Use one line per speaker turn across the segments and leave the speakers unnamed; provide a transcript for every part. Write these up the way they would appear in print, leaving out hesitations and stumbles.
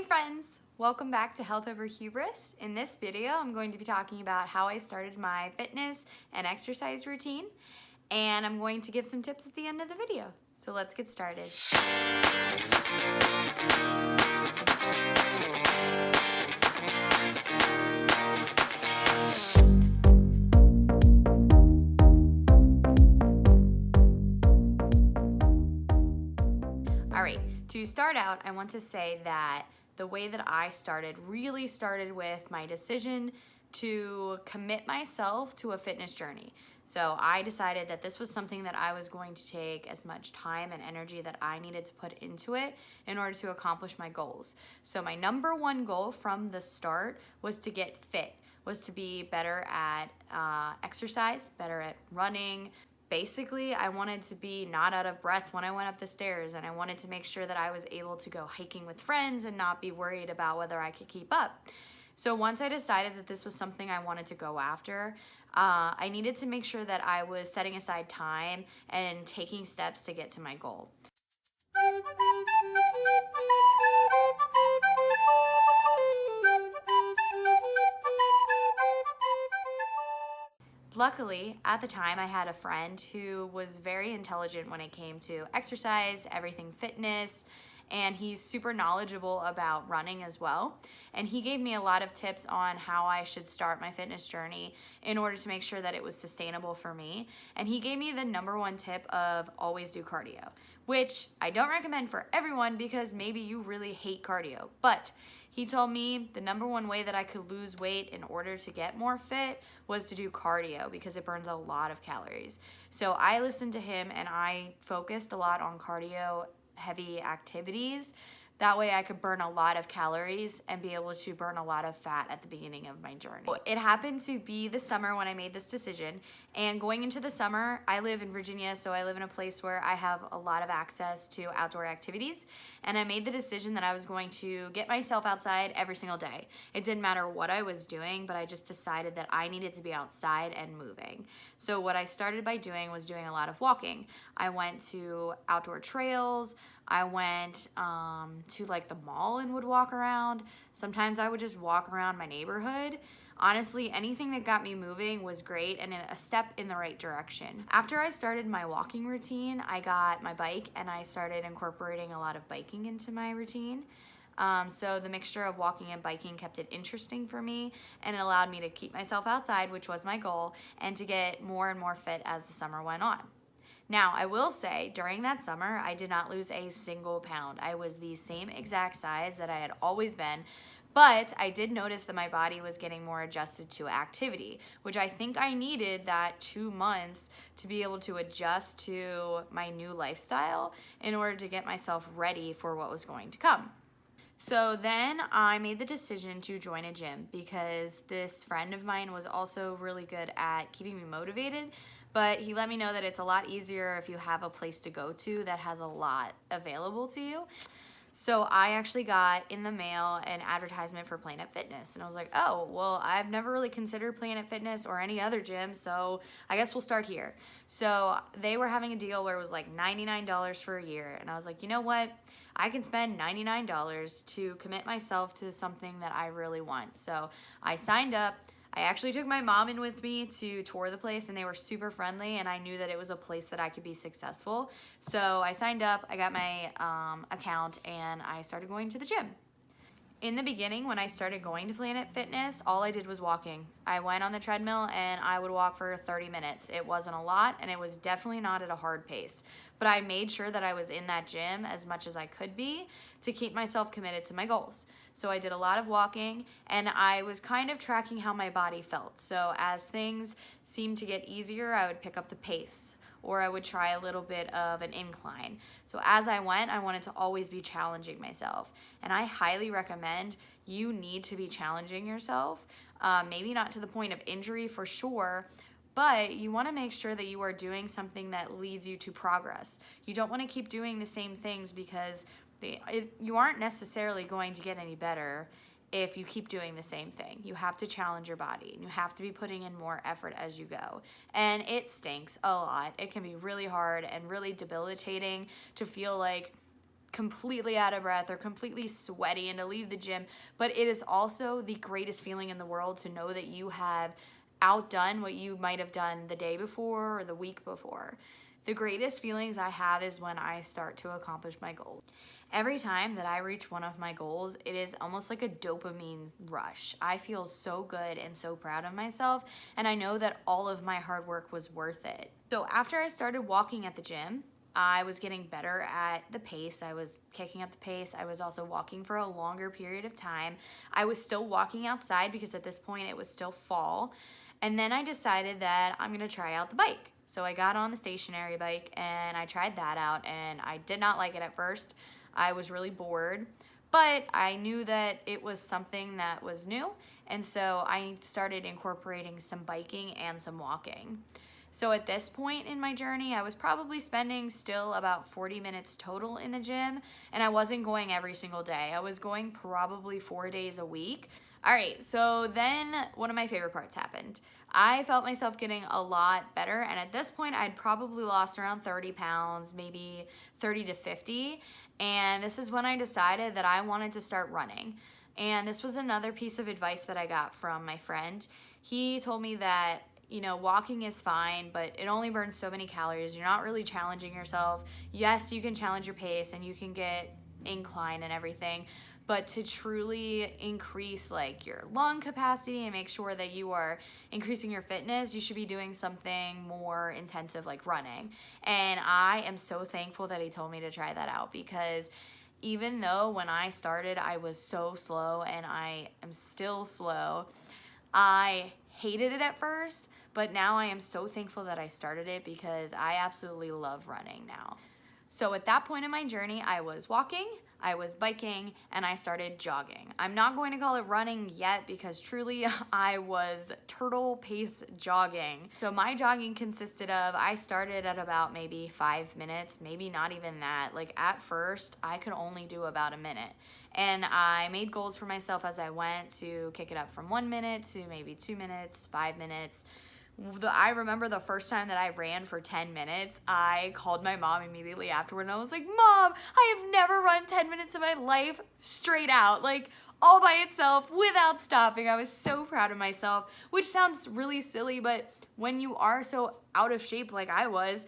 friends! Welcome back to Health Over Hubris. In this video, I'm going to be talking about how I started my fitness and exercise routine, and I'm going to give some tips at the end of the video. So let's get started. All right, to start out, I want to say that the way that I started really started with my decision to commit myself to a fitness journey. So I decided that this was something that I was going to take as much time and energy that I needed to put into it in order to accomplish my goals. So my number one goal from the start was to get fit, was to be better at exercise, better at running. Basically, I wanted to be not out of breath when I went up the stairs, and I wanted to make sure that I was able to go hiking with friends and not be worried about whether I could keep up. So once I decided that this was something I wanted to go after, I needed to make sure that I was setting aside time and taking steps to get to my goal. Luckily, at the time, I had a friend who was very intelligent when it came to exercise, everything fitness, and he's super knowledgeable about running as well. And he gave me a lot of tips on how I should start my fitness journey in order to make sure that it was sustainable for me. And he gave me the number one tip of always do cardio, which I don't recommend for everyone because maybe you really hate cardio. But he told me the number one way that I could lose weight in order to get more fit was to do cardio because it burns a lot of calories. So I listened to him and I focused a lot on cardio heavy activities. That way I could burn a lot of calories and be able to burn a lot of fat at the beginning of my journey. It happened to be the summer when I made this decision, and going into the summer, I live in Virginia, so I live in a place where I have a lot of access to outdoor activities, and I made the decision that I was going to get myself outside every single day. It didn't matter what I was doing, but I just decided that I needed to be outside and moving. So what I started by doing was doing a lot of walking. I went to outdoor trails. I went to like the mall and would walk around. Sometimes I would just walk around my neighborhood. Honestly, anything that got me moving was great and a step in the right direction. After I started my walking routine, I got my bike and I started incorporating a lot of biking into my routine. So the mixture of walking and biking kept it interesting for me, and it allowed me to keep myself outside, which was my goal, and to get more and more fit as the summer went on. Now, I will say, during that summer, I did not lose a single pound. I was the same exact size that I had always been, but I did notice that my body was getting more adjusted to activity, which I think I needed that 2 months to be able to adjust to my new lifestyle in order to get myself ready for what was going to come. So then I made the decision to join a gym because this friend of mine was also really good at keeping me motivated, but he let me know that it's a lot easier if you have a place to go to that has a lot available to you. So I actually got in the mail an advertisement for Planet Fitness, and I was like, oh, well, I've never really considered Planet Fitness or any other gym, so I guess we'll start here. So they were having a deal where it was like $99 for a year, and I was like, you know what? I can spend $99 to commit myself to something that I really want. So I signed up. I actually took my mom in with me to tour the place, and they were super friendly, and I knew that it was a place that I could be successful. So I signed up, I got my account, and I started going to the gym. In the beginning, when I started going to Planet Fitness, all I did was walking. I went on the treadmill and I would walk for 30 minutes. It wasn't a lot, and it was definitely not at a hard pace. But I made sure that I was in that gym as much as I could be to keep myself committed to my goals. So I did a lot of walking, and I was kind of tracking how my body felt. So as things seemed to get easier, I would pick up the pace, or I would try a little bit of an incline. So as I went, I wanted to always be challenging myself. And I highly recommend you need to be challenging yourself. Maybe not to the point of injury for sure, but you want to make sure that you are doing something that leads you to progress. You don't want to keep doing the same things because you aren't necessarily going to get any better if you keep doing the same thing. You have to challenge your body, and you have to be putting in more effort as you go. And it stinks a lot. It can be really hard and really debilitating to feel like completely out of breath or completely sweaty and to leave the gym, but it is also the greatest feeling in the world to know that you have outdone what you might have done the day before or the week before. The greatest feelings I have is when I start to accomplish my goals. Every time that I reach one of my goals, it is almost like a dopamine rush. I feel so good and so proud of myself, and I know that all of my hard work was worth it. So after I started walking at the gym, I was getting better at the pace. I was kicking up the pace. I was also walking for a longer period of time. I was still walking outside because at this point it was still fall. And then I decided that I'm gonna try out the bike. So I got on the stationary bike and I tried that out, and I did not like it at first. I was really bored, but I knew that it was something that was new, and so I started incorporating some biking and some walking. So at this point in my journey, I was probably spending still about 40 minutes total in the gym, and I wasn't going every single day. I was going probably 4 days a week. All right, so then one of my favorite parts happened. I felt myself getting a lot better, and at this point, I'd probably lost around 30 pounds, maybe 30 to 50, and this is when I decided that I wanted to start running. And this was another piece of advice that I got from my friend. He told me that, you know, walking is fine, but it only burns so many calories. You're not really challenging yourself. Yes, you can challenge your pace and you can get incline and everything, but to truly increase like your lung capacity and make sure that you are increasing your fitness, you should be doing something more intensive like running. And I am so thankful that he told me to try that out, because even though when I started I was so slow, and I am still slow, I hated it at first, but now I am so thankful that I started it because I absolutely love running now. So at that point in my journey, I was walking, I was biking, and I started jogging. I'm not going to call it running yet because truly I was turtle pace jogging. So my jogging consisted of, I started at about maybe 5 minutes, maybe not even that. Like at first, I could only do about a minute. And I made goals for myself as I went to kick it up from 1 minute to maybe 2 minutes, 5 minutes. I remember the first time that I ran for 10 minutes, I called my mom immediately afterward and I was like, Mom, I have never run 10 minutes of my life straight out, like all by itself without stopping. I was so proud of myself, which sounds really silly, but when you are so out of shape like I was,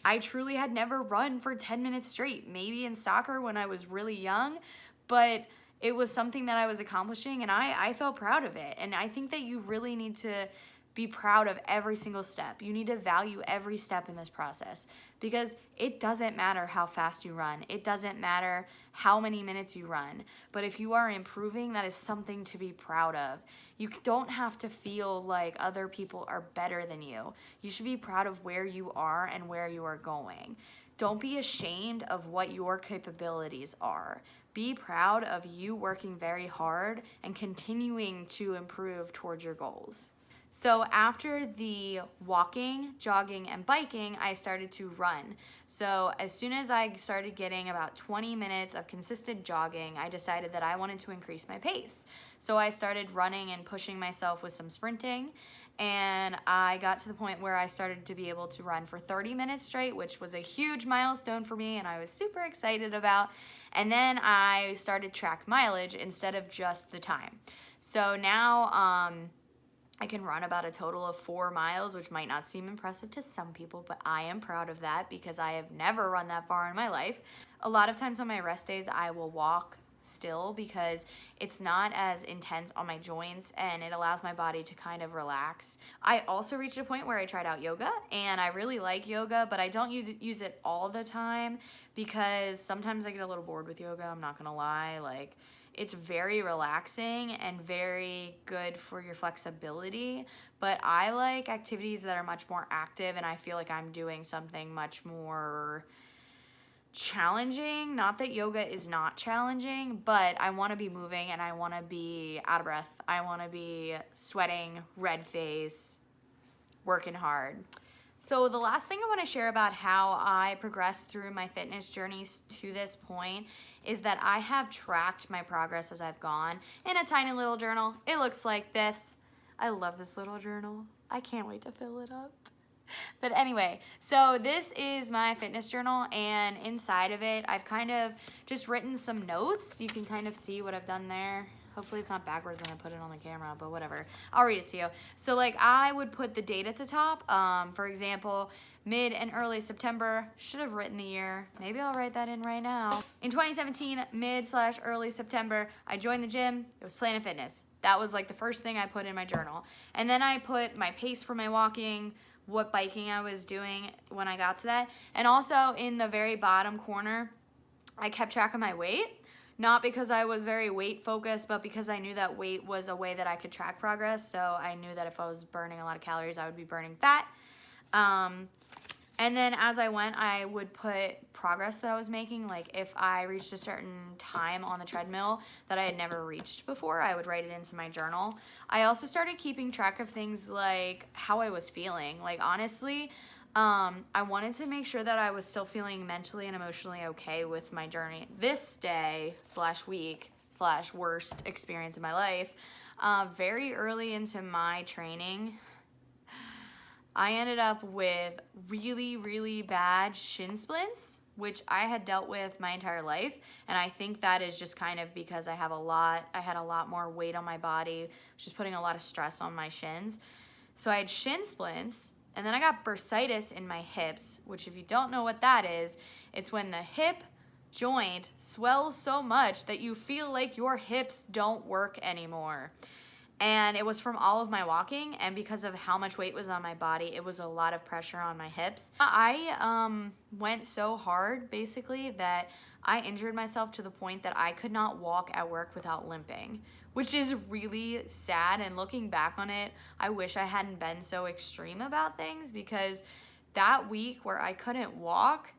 I truly had never run for 10 minutes straight. Maybe in soccer when I was really young, but it was something that I was accomplishing and I felt proud of it. And I think that you really need to be proud of every single step. You need to value every step in this process, because it doesn't matter how fast you run. It doesn't matter how many minutes you run. But if you are improving, that is something to be proud of. You don't have to feel like other people are better than you. You should be proud of where you are and where you are going. Don't be ashamed of what your capabilities are. Be proud of you working very hard and continuing to improve towards your goals. So after the walking, jogging, and biking, I started to run. So as soon as I started getting about 20 minutes of consistent jogging, I decided that I wanted to increase my pace. So I started running and pushing myself with some sprinting, and I got to the point where I started to be able to run for 30 minutes straight, which was a huge milestone for me and I was super excited about. And then I started track mileage instead of just the time. So now, I can run about a total of 4 miles, which might not seem impressive to some people, but I am proud of that because I have never run that far in my life. A lot of times on my rest days, I will walk still because it's not as intense on my joints and it allows my body to kind of relax. I also reached a point where I tried out yoga, and I really like yoga, but I don't use it all the time because sometimes I get a little bored with yoga, I'm not gonna lie. Like, it's very relaxing and very good for your flexibility, but I like activities that are much more active, and I feel like I'm doing something much more challenging. Not that yoga is not challenging, but I want to be moving and I want to be out of breath. I want to be sweating, red face, working hard. So the last thing I want to share about how I progressed through my fitness journeys to this point is that I have tracked my progress as I've gone in a tiny little journal. It looks like this. I love this little journal. I can't wait to fill it up. But anyway, so this is my fitness journal, and inside of it, I've kind of just written some notes. You can kind of see what I've done there. Hopefully it's not backwards when I put it on the camera, but whatever. I'll read it to you. So like I would put the date at the top. For example, mid and early September. Should have written the year. Maybe I'll write that in right now. In 2017, mid/early September, I joined the gym. It was Planet Fitness. That was like the first thing I put in my journal. And then I put my pace for my walking, what biking I was doing when I got to that. And also in the very bottom corner, I kept track of my weight. Not because I was very weight focused, but because I knew that weight was a way that I could track progress. So I knew that if I was burning a lot of calories, I would be burning fat. And then as I went, I would put progress that I was making. Like if I reached a certain time on the treadmill that I had never reached before, I would write it into my journal. I also started keeping track of things like how I was feeling. Like honestly, I wanted to make sure that I was still feeling mentally and emotionally okay with my journey this day/week/worst experience in my life. Very early into my training, I ended up with really, really bad shin splints, which I had dealt with my entire life. And I think that is just kind of because I had a lot more weight on my body, which is putting a lot of stress on my shins. So I had shin splints. And then I got bursitis in my hips, which if you don't know what that is, it's when the hip joint swells so much that you feel like your hips don't work anymore. And it was from all of my walking, and because of how much weight was on my body, it was a lot of pressure on my hips. I went so hard, basically, that I injured myself to the point that I could not walk at work without limping, which is really sad. And looking back on it, I wish I hadn't been so extreme about things, because that week where I couldn't walk,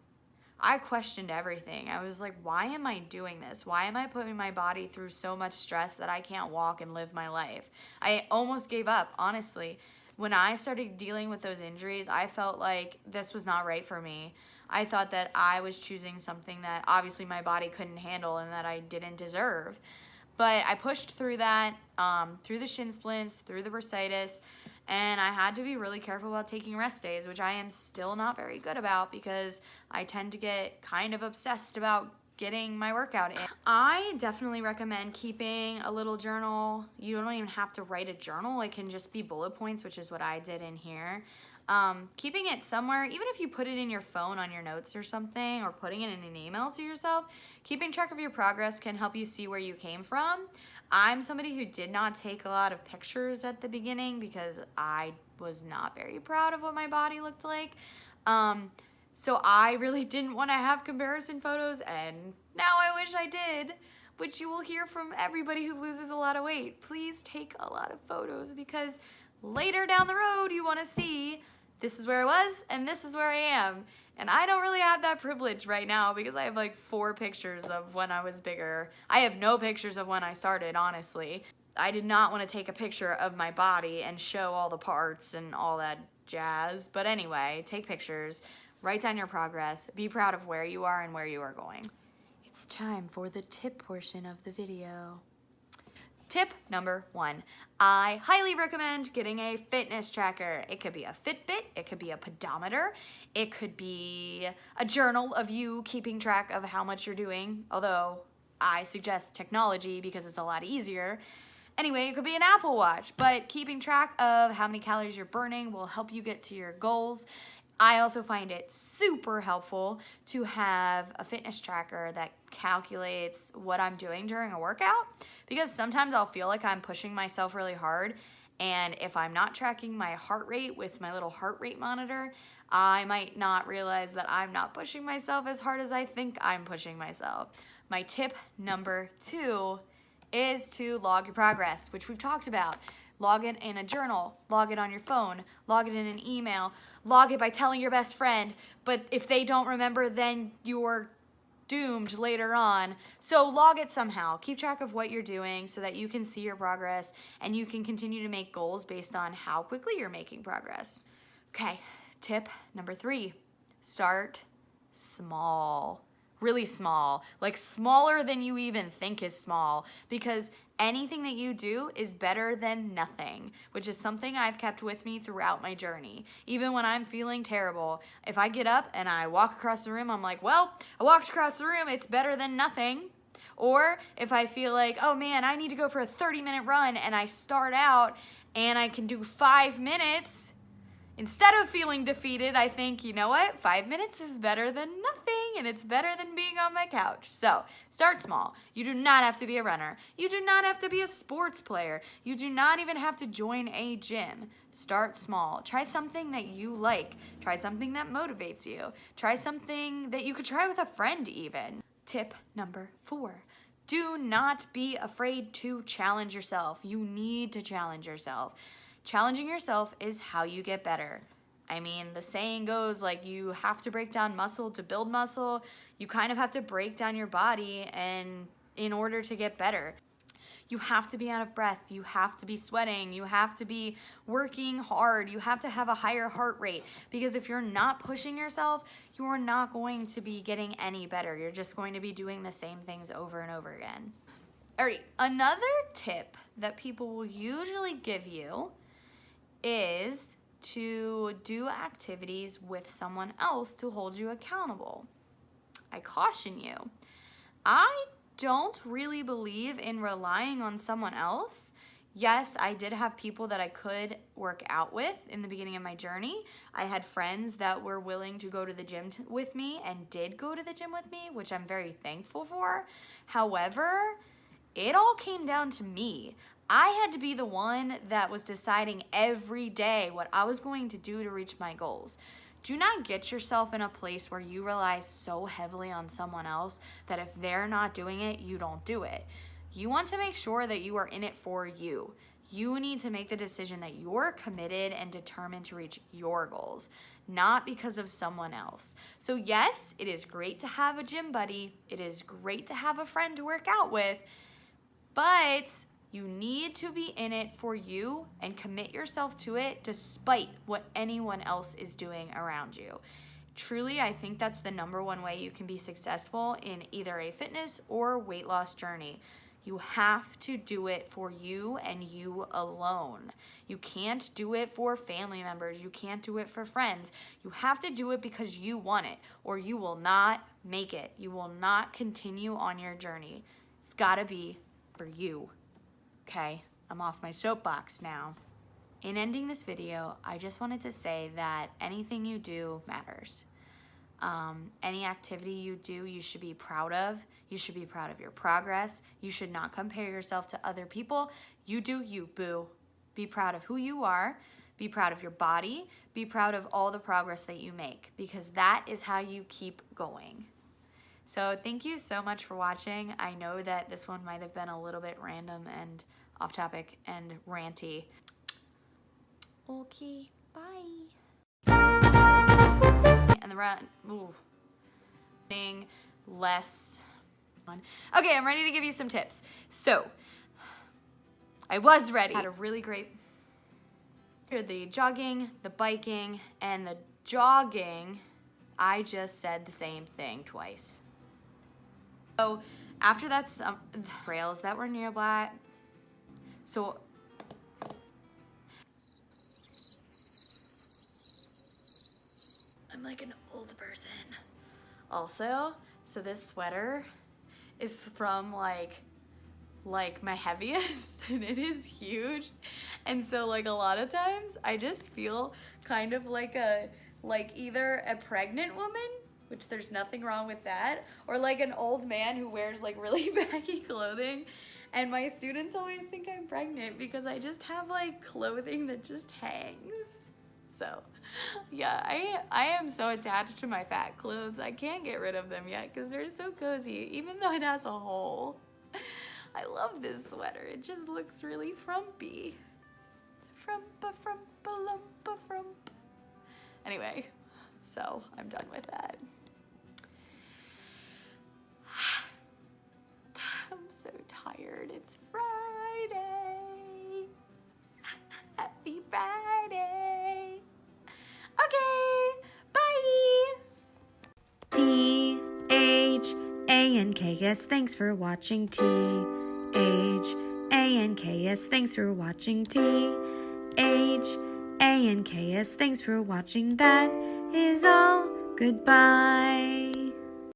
I questioned everything. I was like, why am I doing this? Why am I putting my body through so much stress that I can't walk and live my life? I almost gave up, honestly. When I started dealing with those injuries, I felt like this was not right for me. I thought that I was choosing something that obviously my body couldn't handle and that I didn't deserve. But I pushed through that, through the shin splints, through the bursitis, and I had to be really careful about taking rest days, which I am still not very good about because I tend to get kind of obsessed about getting my workout in. I definitely recommend keeping a little journal. You don't even have to write a journal. It can just be bullet points, which is what I did in here. Keeping it somewhere, even if you put it in your phone on your notes or something, or putting it in an email to yourself, keeping track of your progress can help you see where you came from. I'm somebody who did not take a lot of pictures at the beginning because I was not very proud of what my body looked like. So I really didn't want to have comparison photos, and now I wish I did, which you will hear from everybody who loses a lot of weight. Please take a lot of photos, because later down the road you want to see this is where I was and this is where I am. And I don't really have that privilege right now because I have like 4 pictures of when I was bigger. I have no pictures of when I started, honestly. I did not want to take a picture of my body and show all the parts and all that jazz. But anyway, take pictures, write down your progress, be proud of where you are and where you are going. It's time for the tip portion of the video. Tip number 1, I highly recommend getting a fitness tracker. It could be a Fitbit, it could be a pedometer, it could be a journal of you keeping track of how much you're doing, although I suggest technology because it's a lot easier. Anyway, it could be an Apple Watch, but keeping track of how many calories you're burning will help you get to your goals. I also find it super helpful to have a fitness tracker that calculates what I'm doing during a workout, because sometimes I'll feel like I'm pushing myself really hard, and if I'm not tracking my heart rate with my little heart rate monitor, I might not realize that I'm not pushing myself as hard as I think I'm pushing myself. My tip number 2 is to log your progress, which we've talked about. Log it in a journal, log it on your phone, log it in an email, log it by telling your best friend, but if they don't remember, then you're doomed later on. So log it somehow. Keep track of what you're doing so that you can see your progress and you can continue to make goals based on how quickly you're making progress. Okay, tip number 3, start small. really small, like smaller than you even think is small, because anything that you do is better than nothing, which is something I've kept with me throughout my journey. Even when I'm feeling terrible, if I get up and I walk across the room, I'm like, well, I walked across the room, it's better than nothing. Or if I feel like, oh man, I need to go for a 30-minute run, and I start out and I can do 5 minutes, instead of feeling defeated, I think, you know what? 5 minutes is better than nothing, and it's better than being on my couch. So start small. You do not have to be a runner. You do not have to be a sports player. You do not even have to join a gym. Start small. Try something that you like. Try something that motivates you. Try something that you could try with a friend even. Tip number 4. Do not be afraid to challenge yourself. You need to challenge yourself. Challenging yourself is how you get better. I mean, the saying goes, like, you have to break down muscle to build muscle. You kind of have to break down your body and in order to get better. You have to be out of breath. You have to be sweating. You have to be working hard. You have to have a higher heart rate, because if you're not pushing yourself, you are not going to be getting any better. You're just going to be doing the same things over and over again. All right, another tip that people will usually give you is to do activities with someone else to hold you accountable. I caution you, I don't really believe in relying on someone else. Yes, I did have people that I could work out with in the beginning of my journey. I had friends that were willing to go to the gym with me and did go to the gym with me, which I'm very thankful for. However, it all came down to me. I had to be the one that was deciding every day what I was going to do to reach my goals. Do not get yourself in a place where you rely so heavily on someone else that if they're not doing it, you don't do it. You want to make sure that you are in it for you. You need to make the decision that you're committed and determined to reach your goals, not because of someone else. So yes, it is great to have a gym buddy. It is great to have a friend to work out with, but you need to be in it for you and commit yourself to it despite what anyone else is doing around you. Truly, I think that's the #1 way you can be successful in either a fitness or weight loss journey. You have to do it for you and you alone. You can't do it for family members. You can't do it for friends. You have to do it because you want it, or you will not make it. You will not continue on your journey. It's gotta be for you. Okay, I'm off my soapbox now. In ending this video, I just wanted to say that anything you do matters. Any activity you do, you should be proud of. You should be proud of your progress. You should not compare yourself to other people. You do you, boo. Be proud of who you are. Be proud of your body. Be proud of all the progress that you make, because that is how you keep going. So thank you so much for watching. I know that this one might have been a little bit random and off topic and ranty. Okay, bye. And the run, less fun. Okay, I'm ready to give you some tips. So, I was ready. Had a really great, the jogging, the biking, and the jogging, I just said the same thing twice. So after that, some trails that were nearby. So I'm like an old person. Also, so this sweater is from like my heaviest, and it is huge. And so like a lot of times I just feel kind of like either a pregnant woman, which there's nothing wrong with that, or like an old man who wears like really baggy clothing. And my students always think I'm pregnant because I just have like clothing that just hangs. So yeah, I am so attached to my fat clothes. I can't get rid of them yet because they're so cozy, even though it has a hole. I love this sweater. It just looks really frumpy. Frumpa, frumpa, lumpa, frump. Anyway, so I'm done with that. I'm so tired. It's Friday. Happy Friday. Okay, bye. TH Anks, thanks for watching. Anks, thanks for watching. Anks, thanks for watching. That is all. Goodbye.